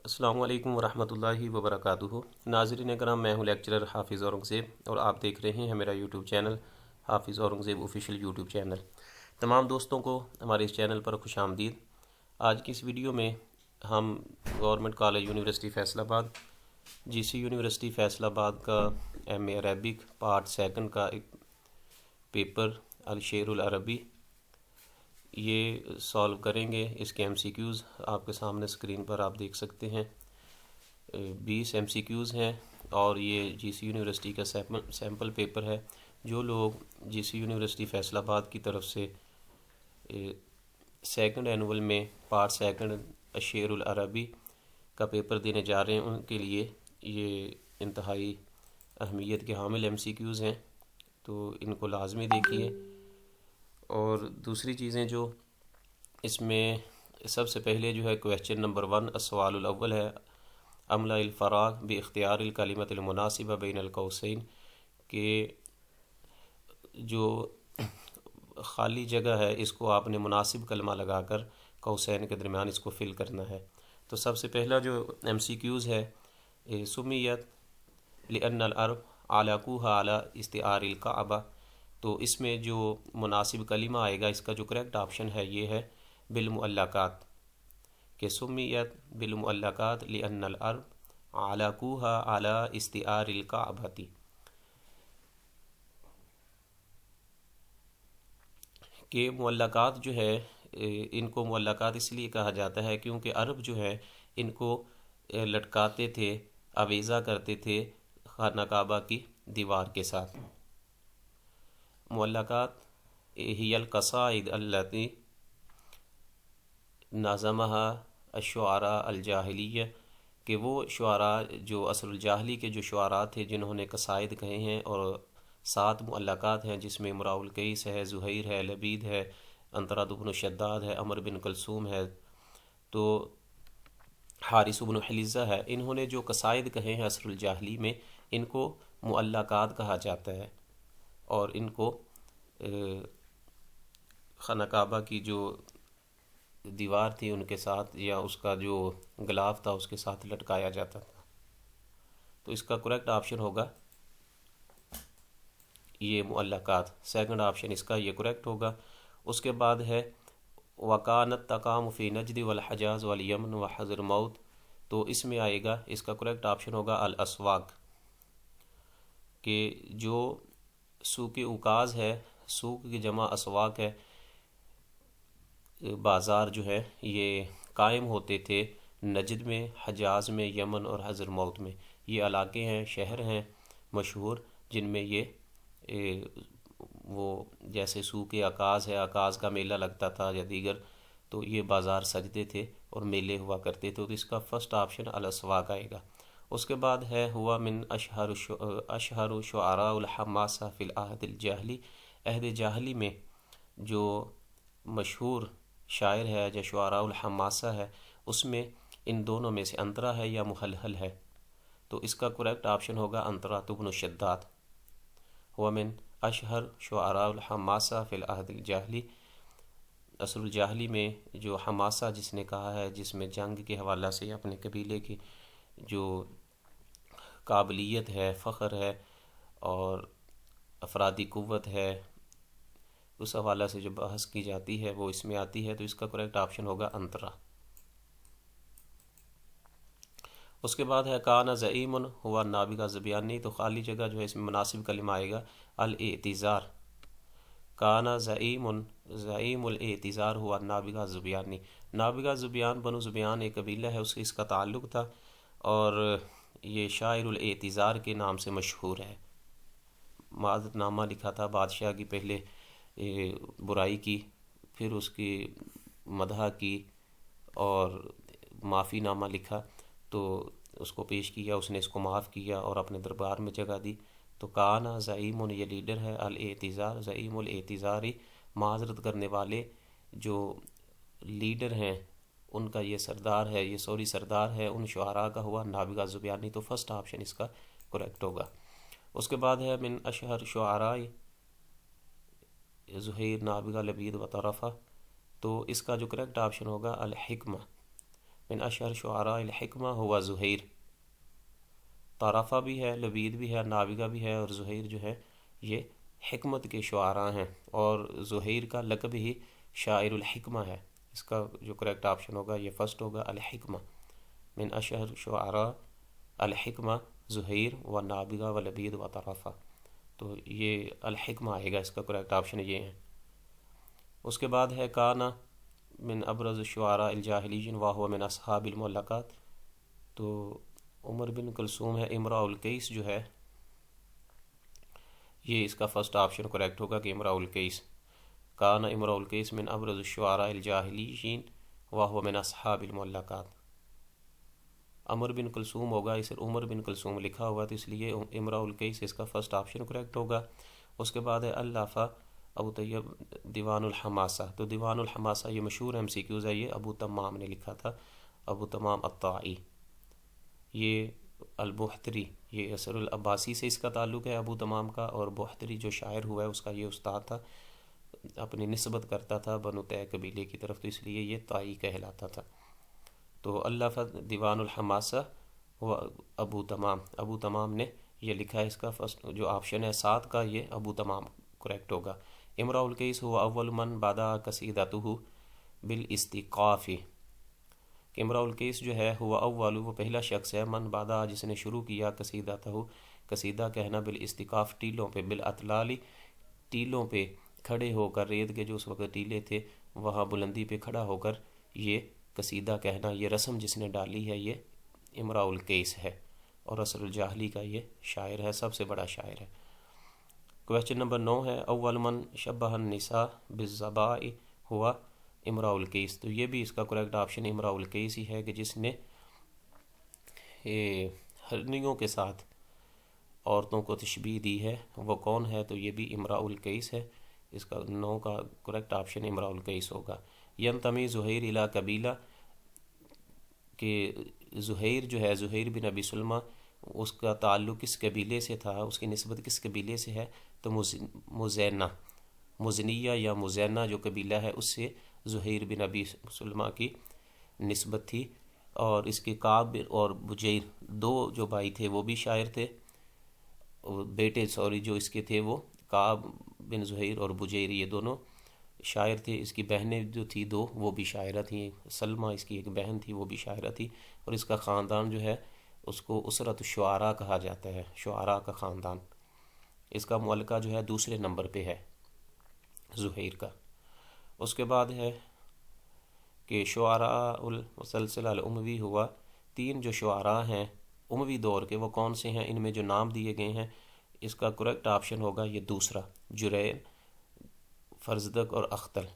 السلام علیکم ورحمۃ اللہ وبرکاتہ۔ ناظرین کرام، میں ہوں لیکچرر حافظ اورنگزیب اور آپ دیکھ رہے ہیں میرا یوٹیوب چینل حافظ اورنگزیب آفیشیل یوٹیوب چینل۔ تمام دوستوں کو ہمارے اس چینل پر خوش آمدید۔ آج کی اس ویڈیو میں ہم گورنمنٹ کالج یونیورسٹی فیصل آباد جی سی یونیورسٹی فیصل آباد کا ایم اے عربک پارٹ سیکنڈ کا ایک پیپر الشعر العربی یہ سالو کریں گے۔ اس کے ایم سی کیوز آپ کے سامنے اسکرین پر آپ دیکھ سکتے ہیں۔ 20 ایم سی کیوز ہیں اور یہ جی سی یونیورسٹی کا سیمپل پیپر ہے۔ جو لوگ جی سی یونیورسٹی فیصل آباد کی طرف سے سیکنڈ اینول میں پارٹ سیکنڈ الشعر العربی کا پیپر دینے جا رہے ہیں، ان کے لیے یہ انتہائی اہمیت کے حامل ایم سی کیوز ہیں، تو ان کو لازمی دیکھیے۔ اور دوسری چیزیں جو اس میں سب سے پہلے جو ہے کویسچن نمبر 1 السوال الاول ہے املا الفراغ باختیار الکلمۃ المناسبہ بین القوسین، کہ جو خالی جگہ ہے اس کو آپ نے مناسب کلمہ لگا کر قوسین کے درمیان اس کو فل کرنا ہے۔ تو سب سے پہلا جو ایم سی کیوز ہے سمیت لأن العرب علاقوها على استعار الکعبہ، تو اس میں جو مناسب کلمہ آئے گا، اس کا جو کریکٹ آپشن ہے یہ ہے بالمعلقات، کہ سمیت بالمعلقات لأن العرب علاقوها على استعار الکعبۃ، کہ معلقات جو ہے ان کو معلقات اس لیے کہا جاتا ہے کیونکہ عرب جو ہے ان کو لٹکاتے تھے، آویزہ کرتے تھے خانہ کعبہ کی دیوار کے ساتھ۔ معلقات ہی القصائد التي نظمها الشعراء الجاہلیہ، کہ وہ شعراء جو عصر الجاہلی کے جو شعراء تھے جنہوں نے قصائد کہے ہیں، اور 7 معلقات ہیں جس میں امراء القیس ہے، زہیر ہے، لبید ہے، انطراد بن شداد ہے، عمر بن کلثوم ہے، تو حارث بن حلیزہ ہے۔ انہوں نے جو قصائد کہے ہیں عصر الجاہلی میں، ان کو معلقات کہا جاتا ہے، اور ان کو خانہ کعبہ کی جو دیوار تھی ان کے ساتھ یا اس کا جو غلاف تھا اس کے ساتھ لٹکایا جاتا تھا۔ تو اس کا کریکٹ آپشن ہوگا یہ معلقات، سیکنڈ آپشن اس کا یہ کریکٹ ہوگا۔ اس کے بعد ہے وکانت تقام فی نجد والحجاز والیمن وحضرموت، تو اس میں آئے گا، اس کا کریکٹ آپشن ہوگا الاسواق، کہ جو سوق اوکاز ہے، سوق کی جمع اسواق ہے، بازار جو ہے یہ قائم ہوتے تھے نجد میں، حجاز میں، یمن اور حضرموت میں۔ یہ علاقے ہیں، شہر ہیں مشہور جن میں یہ وہ جیسے سوق عکاظ ہے، عکاظ کا میلہ لگتا تھا یا دیگر، تو یہ بازار سجتے تھے اور میلے ہوا کرتے تھے، تو اس کا فرسٹ آپشن الاسواق آئے گا۔ اس کے بعد ہے ہوا من اشہر شعراء الحماسہ فی العہد الجاہلی، عہد جاہلی میں جو مشہور شاعر ہے جو شعراء الحماسہ ہے، اس میں ان دونوں میں سے انترا ہے یا محلحل ہے، تو اس کا کریکٹ آپشن ہوگا انترا بن شداد۔ ہوا من اشہر شعراء الحماسہ فی العہد الجاہلی، عصر الجاہلی میں جو حماسہ جس نے کہا ہے، جس میں جنگ کے حوالہ سے اپنے قبیلے کی جو قابلیت ہے، فخر ہے اور افرادی قوت ہے، اس حوالہ سے جو بحث کی جاتی ہے وہ اس میں آتی ہے، تو اس کا کریکٹ آپشن ہوگا انترا۔ اس کے بعد ہے کانا زعیم ہوا نابغہ زبیانی، تو خالی جگہ جو ہے اس میں مناسب کلمہ آئے گا الاعتذار، کانا زعیم الاعتذار ہوا نابغہ زبیانی۔ نابغہ زبیان بنو زبیان ایک قبیلہ ہے، اس کا تعلق تھا، اور یہ شاعر الاعتذار کے نام سے مشہور ہے۔ معذرت نامہ لکھا تھا بادشاہ کی، پہلے برائی کی، پھر اس کی مدح کی اور معافی نامہ لکھا، تو اس کو پیش کیا، اس نے اس کو معاف کیا اور اپنے دربار میں جگہ دی۔ تو کانا زعیم، یہ لیڈر ہے، الاعتذار زعیم الاعتذاری، معذرت کرنے والے جو لیڈر ہیں ان کا یہ سردار ہے، یہ سردار ہے ان شعراء کا، ہوا نابغہ زبیانی، تو فرسٹ آپشن اس کا کریکٹ ہوگا۔ اس کے بعد ہے من اشہر شعراء زہیر، نابغہ، لبید و طرفہ، تو اس کا جو کریکٹ آپشن ہوگا الحکمہ، من اشہر شعراء الحکمہ ہوا زہیر، طرفہ بھی ہے، لبید بھی ہے، نابغہ بھی ہے، اور زہیر جو ہے یہ حکمت کے شعراء ہیں، اور زہیر کا لقب ہی شاعر الحکمہ ہے۔ اس کا جو کریکٹ آپشن ہوگا یہ فرسٹ ہوگا، الحکمہ، من اشہر شعراء الحکمہ زہیر و نابغہ و لبید و طرفہ، تو یہ الحکمہ آئے گا، اس کا کریکٹ آپشن یہ ہے۔ اس کے بعد ہے کانا من ابرز الشعراء الجاہلیین وہو من اصحاب المعلقات، تو عمر بن کلثوم ہے، امراء القیس جو ہے یہ اس کا فرسٹ آپشن کریکٹ ہوگا کہ امراء القیس، کانا امراء القیس من ابرز الشعراء الجاہلیین وہو من اصحاب المعلقات، عمر بن کلثوم ہوگا، اسے عمر بن کلثوم لکھا ہوا تو اس لیے امراء القیس اس کا فرسٹ آپشن کریکٹ ہوگا۔ اس کے بعد ہے الافہ ابو طیب دیوان الحماسہ، تو دیوان الحماسہ یہ مشہور ایم سی کیوز ہے، یہ ابو تمام نے لکھا تھا، ابو تمام الطائی۔ یہ البحتری، یہ اثر العباسی سے اس کا تعلق ہے ابو تمام کا، اور بحتری جو شاعر ہوا ہے اس کا یہ استاد تھا، اپنی نسبت کرتا تھا بنو طے قبیلے کی طرف، تو اس لیے یہ طائی کہلاتا تھا۔ تو الافہ دیوان الحماسہ وہ ابو تمام نے یہ لکھا ہے، اس کا فرسٹ جو آپشن ہے 7 کا یہ ابو تمام کریکٹ ہوگا۔ امراء القیس ہوا اول من بدا قصیدتہ بالاستیقاف، کہ امراء القیس جو ہے ہوا اول، وہ پہلا شخص ہے، من بدا جس نے شروع کیا قصیدتہ، قصیدہ کہنا، بالاستیقاف ٹیلوں پہ، بالاطلال ٹیلوں پہ کھڑے ہو کر، ریت کے جو اس وقت ٹیلے تھے وہاں بلندی پہ کھڑا ہو کر یہ قصیدہ کہنا، یہ رسم جس نے ڈالی ہے یہ امراء القیس ہے، اور عصر الجاہلی کا یہ شاعر ہے، سب سے بڑا شاعر ہے۔ کویسچن نمبر 9 ہے اول من شبہ النساء بالظباء ہوا امراء القیس، تو یہ بھی اس کا کریکٹ آپشن امراء القیس ہی ہے کہ جس نے ہرنیوں کے ساتھ عورتوں کو تشبیہ دی ہے، وہ کون ہے؟ تو یہ بھی امراء القیس ہے، اس کا 9 کا کریکٹ آپشن امراء القیس ہوگا۔ ینتمی زہیر الی قبیلہ، کہ زہیر جو ہے، زہیر بن ابی سلمہ، اس کا تعلق کس قبیلے سے تھا، اس کی نسبت کس قبیلے سے ہے؟ تو مزینہ، مزنیہ یا مزینہ جو قبیلہ ہے اس سے زہیر بن ابی سلمہ کی نسبت تھی، اور اس کے کعب اور بجیر 2 جو بھائی تھے وہ بھی شاعر تھے، بیٹے جو اس کے تھے وہ کعب بن زہیر اور بجیر، یہ دونوں شاعر تھے۔ اس کی بہنیں جو تھی 2 وہ بھی شاعرہ تھیں، سلمہ اس کی ایک بہن تھی وہ بھی شاعرہ تھی، اور اس کا خاندان جو ہے اس کو اسرت الشعراء کہا جاتا ہے، شعراء کا خاندان۔ اس کا معلقہ جو ہے دوسرے نمبر پہ ہے زہیر کا۔ اس کے بعد ہے کہ شعراء السلسلہ الاموی ہوا، 3 جو شعراء ہیں اموی دور کے وہ کون سے ہیں؟ ان میں جو نام دیے گئے ہیں اس کا کریکٹ آپشن ہوگا یہ دوسرا، جریر، فرزدق اور اختل۔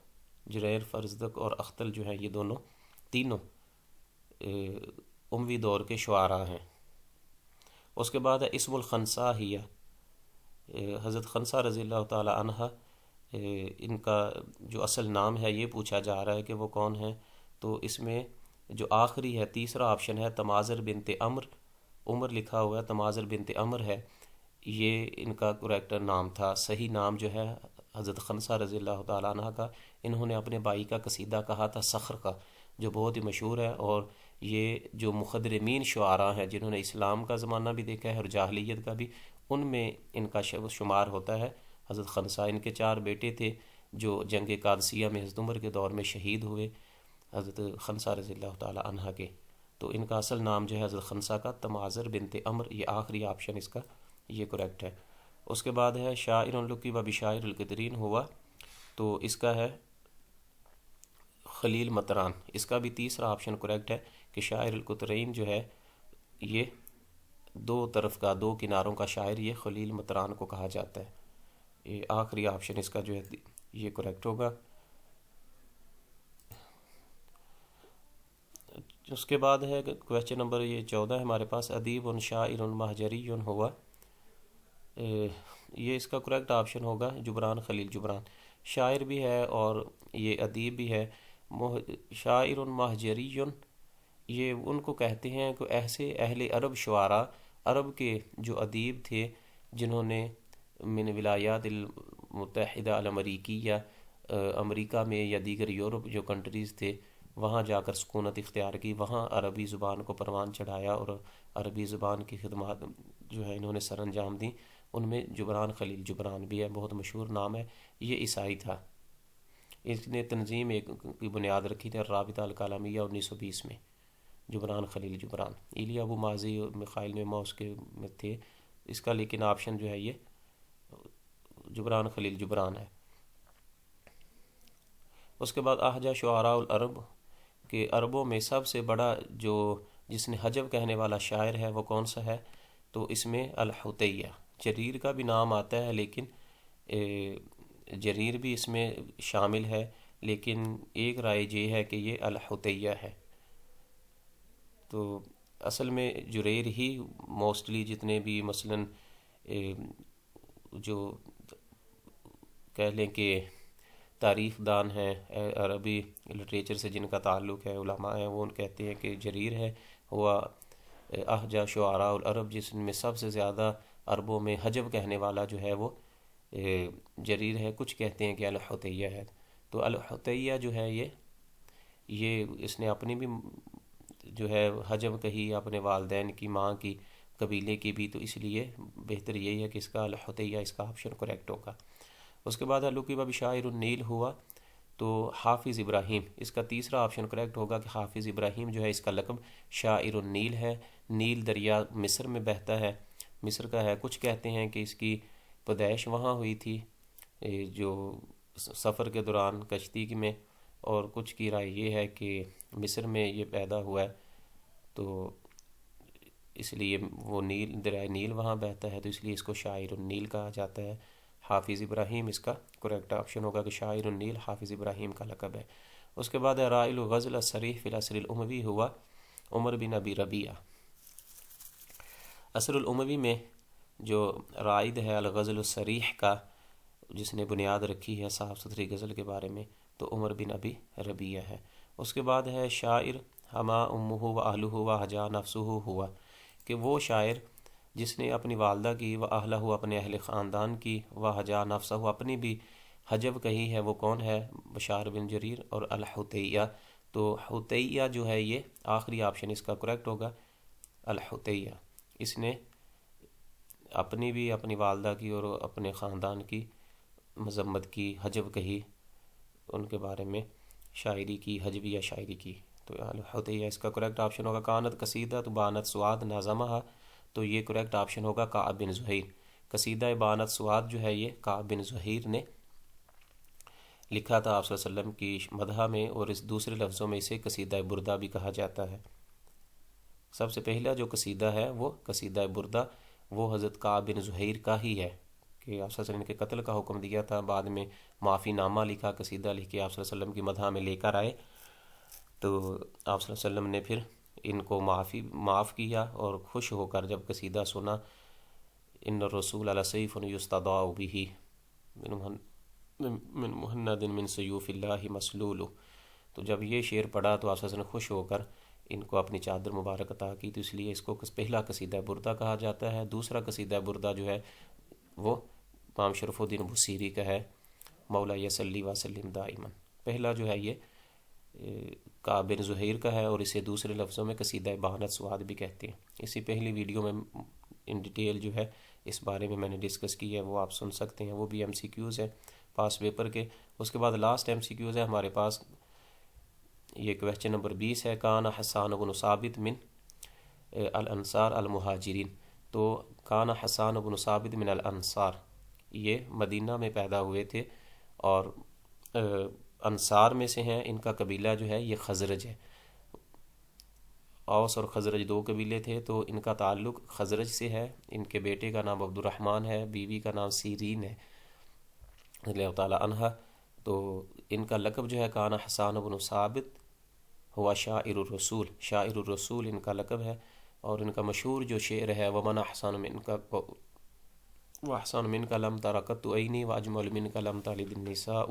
جریر، فرزدق اور اختل جو ہیں یہ تینوں اموی دور کے شعراء ہیں۔ اس کے بعد ہے اسم الخنساء ہی، حضرت خنسہ رضی اللہ تعالی عنہ، ان کا جو اصل نام ہے یہ پوچھا جا رہا ہے کہ وہ کون ہیں، تو اس میں جو آخری ہے تیسرا آپشن ہے تمازر بنت عمر، عمر لکھا ہوا ہے، تمازر بنت عمر ہے، یہ ان کا کریکٹر نام تھا۔ صحیح نام جو ہے حضرت خنسہ رضی اللہ تعالیٰ عنہ کا، انہوں نے اپنے بھائی کا قصیدہ کہا تھا صخر کا، جو بہت ہی مشہور ہے، اور یہ جو مخدرمین شعراء ہیں جنہوں نے اسلام کا زمانہ بھی دیکھا ہے اور جاہلیت کا بھی، ان میں ان کا شمار ہوتا ہے۔ حضرت خنسہ، ان کے 4 بیٹے تھے جو جنگ قادسیہ میں حضرت عمر کے دور میں شہید ہوئے، حضرت خنسہ رضی اللہ تعالیٰ عنہ کے، تو ان کا اصل نام جو ہے حضرت خنسہ کا تمازر بنت عمر، یہ آخری آپشن اس کا یہ کریکٹ ہے۔ اس کے بعد ہے شاعر لقب بشاعر القطرین ہوا، تو اس کا ہے خلیل مطران، اس کا بھی تیسرا آپشن کریکٹ ہے کہ شاعر القطرین جو ہے یہ 2 طرف کا، 2 کناروں کا شاعر، یہ خلیل مطران کو کہا جاتا ہے۔ یہ آخری آپشن اس کا جو ہے یہ کریکٹ ہوگا۔ اس کے بعد ہے کویسچن نمبر یہ 14 ہے ہمارے پاس، ادیب شاعر مہجری ہوا، یہ اس کا کریکٹ آپشن ہوگا جبران خلیل جبران، شاعر بھی ہے اور یہ ادیب بھی ہے۔ شاعر مہجری یہ ان کو کہتے ہیں کہ ایسے اہل عرب شعراء، عرب کے جو ادیب تھے جنہوں نے من ولایات المتحدہ الامریکیہ، امریکہ میں یا دیگر یورپ جو کنٹریز تھے وہاں جا کر سکونت اختیار کی، وہاں عربی زبان کو پروان چڑھایا اور عربی زبان کی خدمات جو ہے انہوں نے سر انجام دیں۔ ان میں جبران خلیل جبران بھی ہے، بہت مشہور نام ہے، یہ عیسائی تھا۔ اس نے تنظیم ایک کی بنیاد رکھی تھی، رابطہ الکلامیہ 1920 میں، جبران خلیل جبران۔ ایلیا ابو ماضی اور میخائیل نعمہ اس کے میں تھے، اس کا لیکن آپشن جو ہے یہ جبران خلیل جبران ہے۔ اس کے بعد احجا شعراء العرب کہ عربوں میں سب سے بڑا جو جس نے حجب کہنے والا شاعر ہے وہ کون سا ہے؟ تو اس میں الحطیہ، جریر کا بھی نام آتا ہے لیکن جریر بھی اس میں شامل ہے، لیکن ایک رائے یہ ہے کہ یہ الحطیہ ہے۔ تو اصل میں جریر ہی موسٹلی جتنے بھی مثلاً جو کہہ لیں کہ تاریخ دان ہیں عربی لٹریچر سے جن کا تعلق ہے، علماء ہیں، وہ کہتے ہیں کہ جریر ہے ہوا احجا شعراء العرب، جس میں سب سے زیادہ عربوں میں حجب کہنے والا جو ہے وہ جریر ہے۔ کچھ کہتے ہیں کہ الحطیہ ہے۔ تو الحطیہ جو ہے یہ اس نے اپنی بھی جو ہے حجب کہی، اپنے والدین کی، ماں کی، قبیلے کی بھی، تو اس لیے بہتر یہی ہے کہ اس کا الحطیہ اس کا آپشن کریکٹ ہوگا۔ اس کے بعد لقب بشاعر النیل ہوا تو حافظ ابراہیم، اس کا تیسرا آپشن کریکٹ ہوگا کہ حافظ ابراہیم جو ہے اس کا لقب شاعر النیل ہے۔ نیل دریا مصر میں بہتا ہے، مصر کا ہے۔ کچھ کہتے ہیں کہ اس کی پیدائش وہاں ہوئی تھی جو سفر کے دوران کشتی میں، اور کچھ کی رائے یہ ہے کہ مصر میں یہ پیدا ہوا ہے، تو اس لیے وہ نیل دریائے نیل وہاں بہتا ہے، تو اس لیے اس کو شاعر النیل کہا جاتا ہے۔ حافظ ابراہیم اس کا کریکٹ آپشن ہوگا کہ شاعر النیل حافظ ابراہیم کا لقب ہے۔ اس کے بعد رائل الغزل الصریح فی العصر الاموی ہوا عمر بن ابی ربیعہ۔ عصر الاموی میں جو رائد ہے الغزل الصریح کا، جس نے بنیاد رکھی ہے صاف ستھری غزل کے بارے میں، تو عمر بن ابی ربیعہ ہے۔ اس کے بعد ہے شاعر ہما امہ و اہلہ و حجا نفسہ ہوا کہ وہ شاعر جس نے اپنی والدہ کی، و اہلہ اپنے اہل خاندان کی، و حجا نفسہ اپنی بھی حجب کہی ہے، وہ کون ہے؟ بشار بن جریر۔ اور الحطیہ، تو حطیہ جو ہے یہ آخری آپشن اس کا کریکٹ ہوگا، الحطیہ۔ اس نے اپنی بھی، اپنی والدہ کی اور اپنے خاندان کی مذمت کی، حجب کہی، ان کے بارے میں شاعری کی، حجبیہ شاعری کی، تو الحطیہ اس کا کریکٹ آپشن ہوگا۔ کانت قصیدہ تو بانت سواد نازمہ، تو یہ کریکٹ آپشن ہوگا کعب بن زہیر۔ قصیدہ بانت سواد جو ہے یہ کعب بن زہیر نے لکھا تھا آپ صلی اللہ علیہ وسلم کی مدح میں، اور اس دوسرے لفظوں میں اسے قصیدہ بردہ بھی کہا جاتا ہے۔ سب سے پہلا جو قصیدہ ہے وہ قصیدہ بردہ، وہ حضرت کعب بن زہیر کا ہی ہے کہ آپ صلی اللہ علیہ وسلم کے قتل کا حکم دیا تھا، بعد میں معافی نامہ لکھا، قصیدہ لکھ کے آپ صلی اللہ علیہ وسلم کی مدح میں لے کر آئے، تو آپ صلی اللہ علیہ وسلم نے پھر ان کو معاف کیا، اور خوش ہو کر جب قصیدہ سنا، ان الرسول لسیف یستضاء بہ من مہند من سیوف اللہ مسلول، تو جب یہ شعر پڑھا تو آپ صلی اللہ علیہ وسلم خوش ہو کر ان کو اپنی چادر مبارک عطا کی، تو اس لیے اس کو پہلا قصیدہ بردہ کہا جاتا ہے۔ دوسرا قصیدہ بردہ جو ہے وہ امام شرف الدین بصیری کا ہے، مولا صلی وسلم دائما۔ پہلا جو ہے یہ کعب بن زہیر کا ہے، اور اسے دوسرے لفظوں میں قصیدہ بانت سواد بھی کہتے ہیں۔ اسی پہلی ویڈیو میں ان ڈیٹیل جو ہے اس بارے میں نے ڈسکس کی ہے، وہ آپ سن سکتے ہیں، وہ بھی ایم سی کیوز ہے پاس پیپر کے۔ اس کے بعد لاسٹ ایم سی کیوز ہے ہمارے پاس، یہ کویسچن نمبر 20 ہے، کان حسان بن ثابت من الانصار المہاجرین، تو کان حسان بن ثابت من الانصار، یہ مدینہ میں پیدا ہوئے تھے اور انصار میں سے ہیں، ان کا قبیلہ جو ہے یہ خزرج ہے۔ اوس اور خزرج دو قبیلے تھے، تو ان کا تعلق خزرج سے ہے۔ ان کے بیٹے کا نام عبد الرحمن ہے، بیوی کا نام سیرین ہے رضی اللہ تعالیٰ عنہ۔ تو ان کا لقب جو ہے کان حسان بن ثابت ہوا شاعر الرسول، شاعر الرسول ان کا لقب ہے، اور ان کا مشہور جو شعر ہے ومن احسن من کا واحسن من کا لم تر قط عینی واجمل من کا لم تلد النساء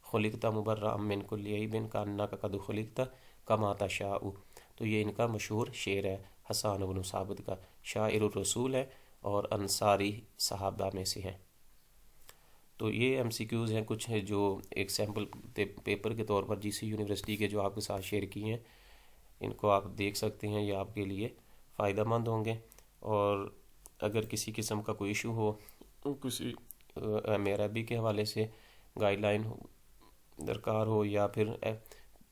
خلقت مبرأ من کل عیب کانک قد خلقت کما تشاء، تو یہ ان کا مشہور شعر ہے حسان بن ثابت کا، شاعر الرسول ہے اور انصاری صحابہ میں سے ہیں۔ تو یہ ایم سی کیوز ہیں کچھ جو ایک سیمپل پیپر کے طور پر جی سی یونیورسٹی کے جو آپ کے ساتھ شیئر کی ہیں، ان کو آپ دیکھ سکتے ہیں، یہ آپ کے لیے فائدہ مند ہوں گے۔ اور اگر کسی قسم کا کوئی ایشو ہو، کسی عربی کے حوالے سے گائیڈ لائن درکار ہو، یا پھر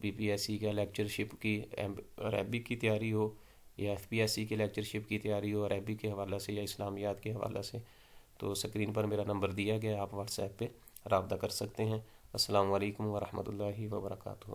بی پی ایس سی کا لیکچرشپ کی عربی کی تیاری ہو، یا ایف پی ایس سی کے لیکچرشپ کی تیاری ہو عربی کے حوالہ سے یا اسلامیات کے حوالہ سے، تو اسکرین پر میرا نمبر دیا گیا ہے، آپ واٹس ایپ پہ رابطہ کر سکتے ہیں۔ السلام علیکم ورحمۃ اللہ وبرکاتہ۔